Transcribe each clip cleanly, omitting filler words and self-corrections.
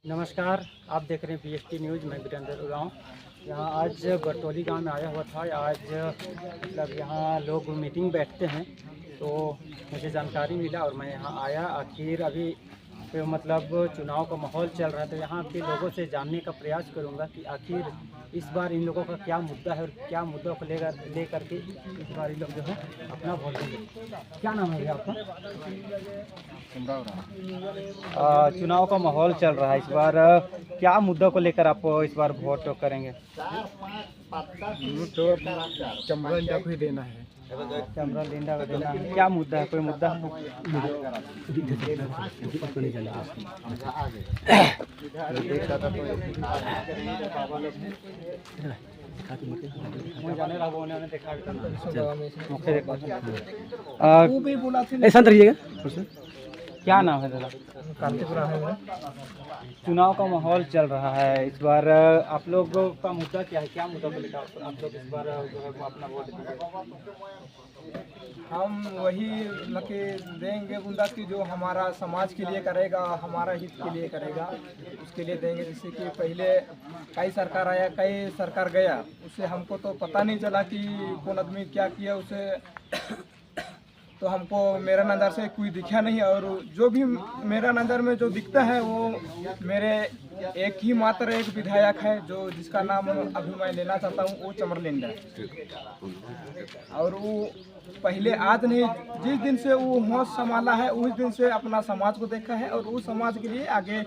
नमस्कार, आप देख रहे हैं बीएसटी न्यूज़। मैं वीरेंद्र उरांव यहाँ आज बरतौली गांव में आया हुआ था। आज मतलब यहाँ लोग मीटिंग बैठते हैं, तो मुझे जानकारी मिला और मैं यहाँ आया। आखिर अभी मतलब चुनाव का माहौल चल रहा है, तो यहाँ के लोगों से जानने का प्रयास करूँगा कि आखिर इस बार इन लोगों का क्या मुद्दा है और क्या मुद्दों को लेकर के इस बार इन लोग जो है अपना वोट देंगे। क्या नाम है भैया आपका? चुनाव का माहौल चल रहा है इस बार, क्या मुद्दों को लेकर आप इस बार वोट करेंगे? तो चंबा इंडिया को ही देना है। कैमरा लिंडा को देना है। क्या मुद्दा है, कोई मुद्दा है? शांत रहिएगा। क्या नाम है दादा? कांतिपुरा है। चुनाव का माहौल चल रहा है इस बार, आप लोगों का मुद्दा क्या है? क्या मुद्दा को लेकर आप लोग इस बार जो है वो अपना वोट दीजिए? हम वही लके देंगे बुंदा की जो हमारा समाज के लिए करेगा, हमारा हित के लिए करेगा, उसके लिए देंगे। जैसे कि पहले कई सरकार आया, कई सरकार गया, उससे हमको तो पता नहीं चला कि कौन आदमी क्या किया उसे। तो हमको मेरा नज़र से कोई दिखा नहीं, और जो भी मेरा नज़र में जो दिखता है वो मेरे एक ही मात्र एक विधायक है जो जिसका नाम अभी मैं लेना चाहता हूँ, वो चमर लिंडा। और वो पहले आज नहीं, जिस दिन से वो होश संभाला है उस दिन से अपना समाज को देखा है और उस समाज के लिए आगे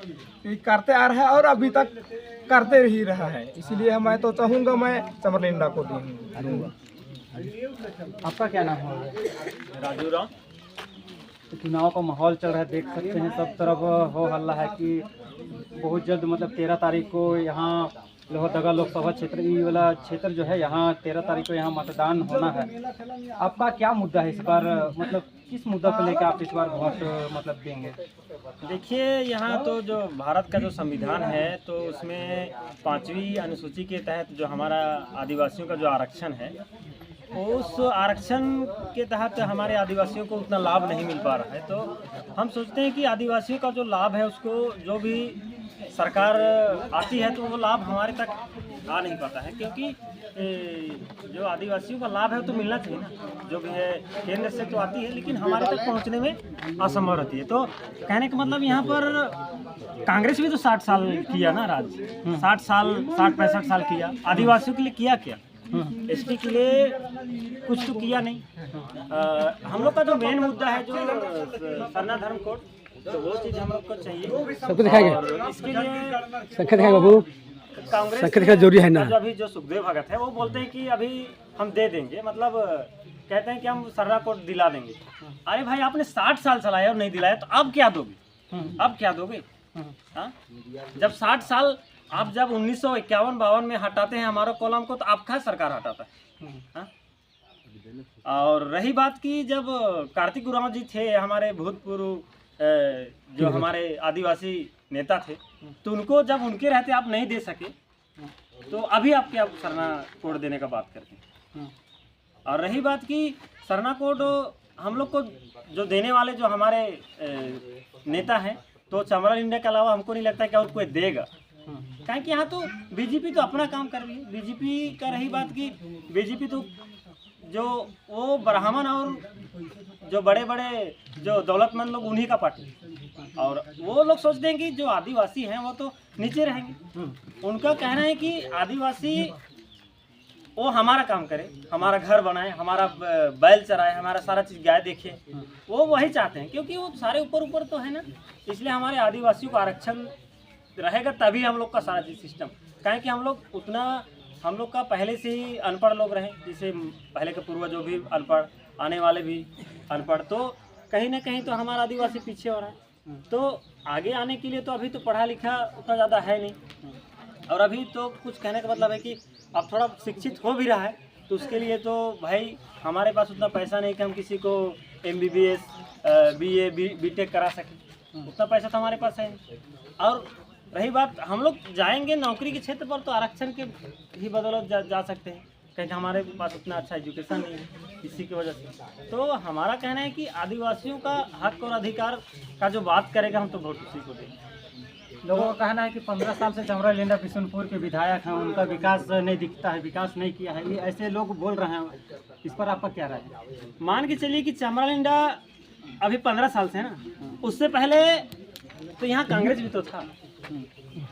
करते आ रहा है और अभी तक करते ही रहा है। इसलिए मैं तो चाहूँगा मैं चमर लिंडा को दूँगा। आपका क्या नाम है? राजू राम। चुनाव का माहौल चल रहा है, देख सकते हैं सब तरफ हो हल्ला है कि बहुत जल्द मतलब 13 तारीख को यहाँ लोहरदगा लोकसभा क्षेत्र ई वाला क्षेत्र जो है, यहाँ 13 तारीख को यहाँ मतदान होना है। आपका क्या मुद्दा है इस बार, मतलब किस मुद्दा को लेकर आप इस बार वोट मतलब देंगे? देखिए, यहाँ तो जो भारत का जो संविधान है तो उसमें 5वीं अनुसूची के तहत जो हमारा आदिवासियों का जो आरक्षण है, उस आरक्षण के तहत हमारे आदिवासियों को उतना लाभ नहीं मिल पा रहा है। तो हम सोचते हैं कि आदिवासियों का जो लाभ है उसको जो भी सरकार आती है तो वो लाभ हमारे तक आ नहीं पाता है, क्योंकि जो आदिवासियों का लाभ है वो तो मिलना चाहिए ना। जो भी है केंद्र से तो आती है लेकिन हमारे तक पहुंचने में असंभव रहती है। तो कहने का मतलब यहाँ पर कांग्रेस भी तो 60 साल किया ना राज, 60 साल 60-65 साल किया। आदिवासियों के लिए किया क्या? एसटी के लिए कुछ तो किया नहीं। हम लोग का जो मेन मुद्दा है जो सरना धर्म कोड, तो वो चीज़ हम लोग को चाहिए। सबको दिखाएंगे। और इसके लिए संख्या दिखाएंगे बाबू। कांग्रेस संख्या दिखाना जरूरी है ना। जो अभी जो सुखदेव भगत है वो बोलते हैं कि अभी हम दे देंगे, मतलब कहते हैं कि हम सरना कोड दिला देंगे। अरे भाई, आपने 60 साल चलाया और नहीं दिलाया तो अब क्या दोगे? अब क्या दोगे? हाँ, जब 60 साल आप जब 1951-52 में हटाते हैं हमारा कॉलम को, तो आपका सरकार हटाता है। हाँ? और रही बात की, जब कार्तिक उरांव जी थे हमारे भूतपूर्व जो हमारे आदिवासी नेता थे, तो उनको जब उनके रहते आप नहीं दे सके, तो अभी आप क्या सरना कोड देने का बात करते हैं? और रही बात की सरना कोड हम लोग को जो देने वाले जो हमारे नेता हैं, तो चमरा लिंडा के अलावा हमको नहीं लगता कि और कोई देगा। कारण कि यहाँ तो बीजेपी तो अपना काम कर रही है। बीजेपी का रही बात की बीजेपी तो जो वो ब्राह्मण और जो बड़े बड़े जो दौलतमंद लोग उन्हीं का पार्टी, और वो लोग सोचते हैं कि जो आदिवासी हैं वो तो नीचे रहेंगे। उनका कहना है कि आदिवासी वो हमारा काम करे, हमारा घर बनाए, हमारा बैल चराए, हमारा सारा चीज़ गाय देखे, वो वही चाहते हैं, क्योंकि वो सारे ऊपर ऊपर तो है ना। इसलिए हमारे आदिवासियों का आरक्षण रहेगा तभी हम लोग का सारा चीज़ सिस्टम, काहे कि हम लोग उतना हम लोग का पहले से ही अनपढ़ लोग रहे, जैसे पहले के पूर्वजों भी अनपढ़, आने वाले भी अनपढ़, तो कहीं ना कहीं तो हमारा आदिवासी पीछे हो रहा है। तो आगे आने के लिए तो अभी तो पढ़ा लिखा उतना ज़्यादा है नहीं, और अभी तो कुछ कहने का मतलब है कि अब थोड़ा शिक्षित हो भी रहा है, तो उसके लिए तो भाई हमारे पास उतना पैसा नहीं कि हम किसी को MBBS BA BTech करा सकें, उतना पैसा तो हमारे पास है नहीं। और रही बात, हम लोग जाएंगे नौकरी के क्षेत्र पर तो आरक्षण के ही बदौलत जा सकते हैं, क्योंकि हमारे पास उतना अच्छा एजुकेशन नहीं है इसी की वजह से। तो हमारा कहना है कि आदिवासियों का हक और अधिकार का जो बात करेगा हम तो वोट उसी को देंगे। लोगों का कहना है कि 15 साल से चमरा लिंडा बिशुनपुर के विधायक हैं, उनका विकास नहीं दिखता है, विकास नहीं किया है, ये ऐसे लोग बोल रहे हैं। इस पर आपका क्या राय है? मान के चलिए कि चमरा लिंडा अभी 15 साल से है ना, उससे पहले तो यहाँ कांग्रेस भी तो था,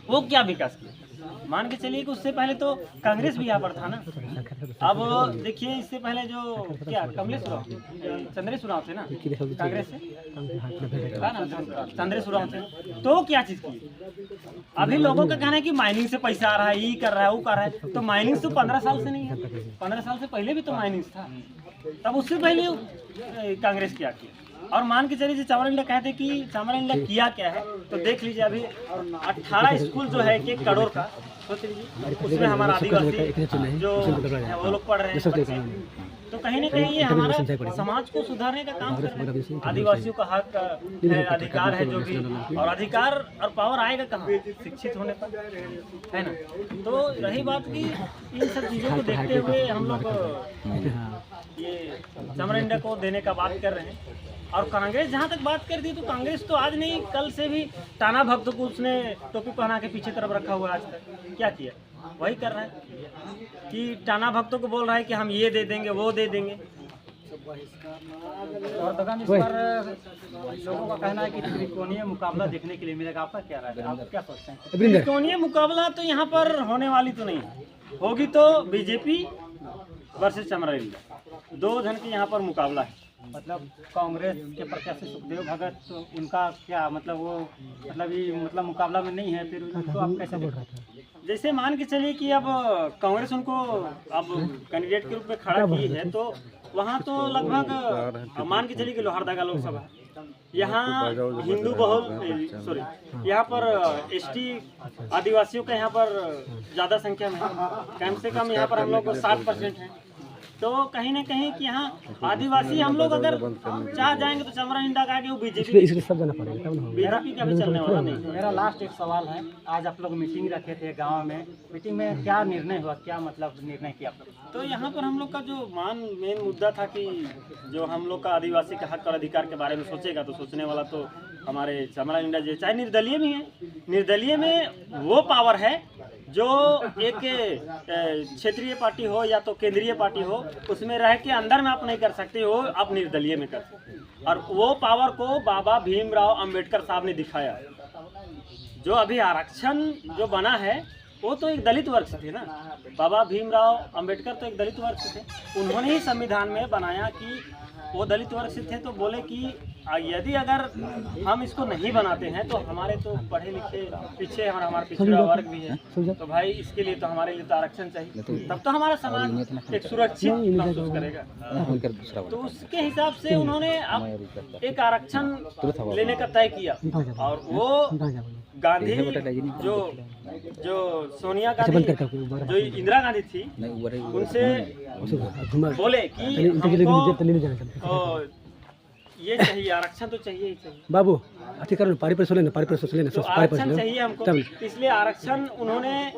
वो क्या विकास किया? मान के चलिए कि उससे पहले तो कांग्रेस भी यहाँ पर था ना। अब देखिए इससे पहले जो क्या कमलेश उरांव, चंद्रेश उरांव थे ना कांग्रेस से, था ना चंद्रेश उरांव थे, तो क्या चीज़ की? अभी लोगों का कहना है कि माइनिंग से पैसा आ रहा है, ये कर रहा है, वो कर रहा है, तो माइनिंग तो 15 साल से नहीं है, 15 साल से पहले भी तो माइनिंग था, तब उससे पहले कांग्रेस क्या किया? और मान के चलिए चमरा लिंडा कहते कि चमरा लिंडा किया क्या है, तो देख लीजिए अभी 18 स्कूल जो है 1 करोड़ का, सोच लीजिए उसमें हमारा आदिवासी जो है वो लोग पढ़ रहे हैं बच्चे। तो कहीं ना कहीं ये हमारा समाज को सुधारने का काम कर रहे हैं। आदिवासियों का हक है, अधिकार है जो भी, और अधिकार और पावर आएगा कहाँ? शिक्षित होने पर, है ना। तो रही बात की इन सब चीज़ों को देखते हुए हम लोग ये चमरा लिंडा को देने का बात कर रहे हैं। और कांग्रेस जहाँ तक बात कर दी, तो कांग्रेस तो आज नहीं कल से भी टाना भक्त को उसने टोपी पहना के पीछे तरफ रखा हुआ है। आज तक क्या किया? वही कर रहा है कि टाना भक्तों को बोल रहा है कि हम ये दे देंगे, वो दे देंगे। और दगान इस पर लोगों का कहना है कि त्रिकोणीय मुकाबला देखने के लिए मिलेगा, आपका क्या राय है? आप क्या सोचते हैं? त्रिकोणीय मुकाबला तो यहाँ पर होने वाली तो नहीं है, होगी तो बीजेपी वर्सेस चमरा लिंडा, 2 जन के यहाँ पर मुकाबला है। मतलब कांग्रेस के प्रत्याशी सुखदेव भगत, तो उनका क्या मतलब, वो मतलब ये मतलब मुकाबला में नहीं है, फिर उनको आप कैसे देख रहे हैं? जैसे मान के चलिए कि अब कांग्रेस उनको अब कैंडिडेट के रूप में खड़ा की है, तो वहाँ तो लगभग मान के चलिए कि लोहरदगा लोकसभा, यहाँ हिंदू बहुल, सॉरी, यहाँ पर एसटी आदिवासियों का यहाँ पर ज़्यादा संख्या में है, कम से कम यहाँ पर हम लोग 60% है। तो कहीं ना कहीं कि यहाँ आदिवासी हम लोग अगर चाह जाएंगे तो चमरा लिंडा का आगे वो बीजेपी का भी चलने वाला नहीं। मेरा लास्ट एक सवाल है, आज आप लोग मीटिंग रखे थे गांव में, मीटिंग में क्या निर्णय हुआ, क्या मतलब निर्णय किया आप लोग? तो यहाँ पर हम लोग का जो मेन मुद्दा था कि जो हम लोग का आदिवासी के हक और अधिकार के बारे में सोचेगा, तो सोचने वाला तो हमारे चमरा लिंडा जी, चाहे निर्दलीय भी है, निर्दलीय में वो पावर है जो एक क्षेत्रीय पार्टी हो या तो केंद्रीय पार्टी हो, उसमें रह के अंदर में आप नहीं कर सकते हो, आप निर्दलीय में कर सकते हो। और वो पावर को बाबा भीमराव अंबेडकर साहब ने दिखाया। जो अभी आरक्षण जो बना है वो तो एक दलित वर्ग से थे ना, बाबा भीमराव अंबेडकर तो एक दलित वर्ग से थे, उन्होंने ही संविधान में बनाया कि वो दलित वर्ग से थे, तो बोले कि यदि अगर हम इसको नहीं बनाते हैं तो हमारे तो पढ़े लिखे पीछे हमारा पिछड़ा वर्ग भी है, तो भाई इसके लिए तो हमारे लिए तो आरक्षण चाहिए, तब तो हमारा समाज एक सुरक्षित महसूस करेगा। तो उसके हिसाब से उन्होंने अब एक आरक्षण लेने का तय किया, और वो गांधी जो सोनिया गांधी, जो इंदिरा गांधी थी, उनसे बोले कि हमको ये चाहिए, आरक्षण तो चाहिए ही चाहिए बाबू, तो आरक्षण चाहिए हमको, इसलिए आरक्षण उन्होंने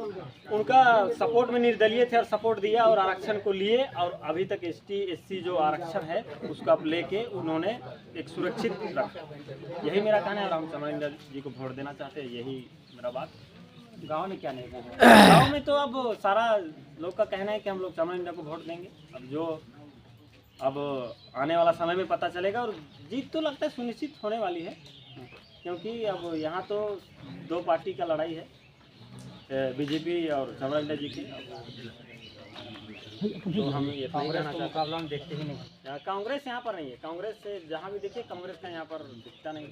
उनका सपोर्ट में निर्दलीय थे और सपोर्ट दिया और आरक्षण को लिए, और अभी तक एसटी एससी जो आरक्षण है उसको अब लेके उन्होंने एक सुरक्षित रखा। यही मेरा कहना है, और हम चमरा लिंडा जी को वोट देना चाहते हैं, यही मेरा बात। गांव में क्या नहीं है? गाँव में तो अब सारा लोग का कहना है कि हम लोग चमरा लिंडा को वोट देंगे। अब जो अब आने वाला समय में पता चलेगा, और जीत तो लगता है सुनिश्चित होने वाली है, क्योंकि अब यहाँ तो 2 पार्टी का लड़ाई है, बीजेपी और चमरा लिंडा जी की। तो हम ये कांग्रेस को मुकाबला में देखते ही नहीं। कांग्रेस यहाँ पर नहीं है, कांग्रेस से जहाँ भी देखिए कांग्रेस का यहाँ पर दिखता नहीं है।